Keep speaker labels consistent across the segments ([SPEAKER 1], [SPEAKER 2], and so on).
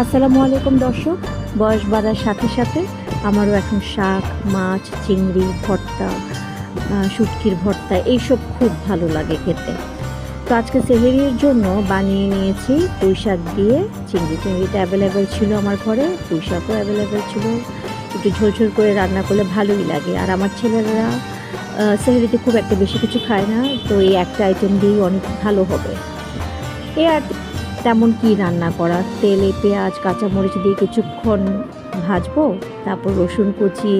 [SPEAKER 1] আসসালামু আলাইকুম দর্শক। বয়স বাড়ার সাথে সাথে আমারও এখন শাক, মাছ, চিংড়ি ভর্তা, শুটকির ভর্তা এইসব খুব ভালো লাগে খেতে। তো আজকে সেহরির জন্য বানিয়ে নিয়েছি পুঁই শাক দিয়ে চিংড়ি। চিংড়িটা অ্যাভেলেবেল ছিল আমার ঘরে, পুঁই শাকও অ্যাভেলেবেল ছিল। একটু ঝোলঝোল করে রান্না করলে ভালোই লাগে। আর আমার ছেলেরা সেহরিতে খুব একটা বেশি কিছু খায় না, তো এই একটা আইটেম দিয়েই অনেক ভালো হবে। এ আর তেমন কি রান্না করা, তেলে পেঁয়াজ কাঁচামরিচ দিয়ে কিছুক্ষণ ভাজবো, তারপর রসুন কুচি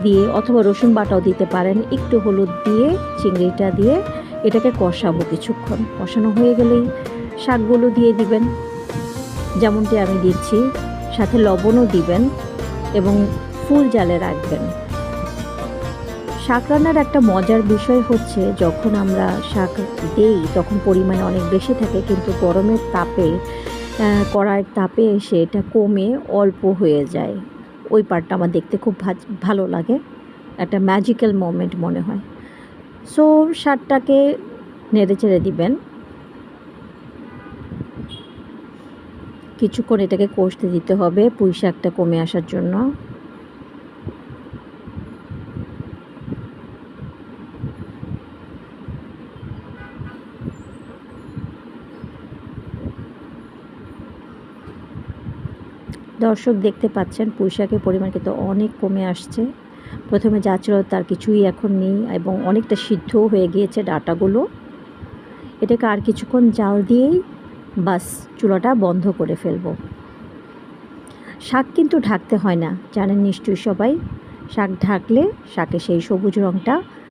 [SPEAKER 1] দিয়ে অথবা রসুন বাটাও দিতে পারেন, একটু হলুদ দিয়ে চিংড়িটা দিয়ে এটাকে কষাবো। কিছুক্ষণ কষানো হয়ে গেলেই শাকগুলো দিয়ে দিবেন, যেমনটি আমি দিচ্ছি, সাথে লবণও দিবেন এবং ফুল জালে রাখবেন। শাক রান্নার একটা মজার বিষয় হচ্ছে, যখন আমরা শাক দেই তখন পরিমাণে অনেক বেশি থাকে, কিন্তু গরমের তাপে কড়াইয়ের তাপে এসে এটা কমে অল্প হয়ে যায়। ওই পার্টটা আমার দেখতে খুব ভালো লাগে, একটা ম্যাজিক্যাল মোমেন্ট মনে হয়। সো শাকটাকে নেড়ে চেড়ে দিবেন, কিছুক্ষণ এটাকে কষতে দিতে হবে পুঁই শাকটা কমে আসার জন্য। দর্শক দেখতে পাচ্ছেন পুঁই শাকের পরিমাণ কিন্তু অনেক কমে আসছে। প্রথমে যা ছিল তার কিছুই এখন নেই এবং অনেকটা সিদ্ধও হয়ে গিয়েছে ডাঁটাগুলো। এটাকে আর কিছুক্ষণ জাল দিয়েই বাস চুলাটা বন্ধ করে ফেলবো। শাক কিন্তু ঢাকতে হয় না, জানেন নিশ্চয়ই সবাই। শাক ঢাকলে শাকে সেই সবুজ রঙটা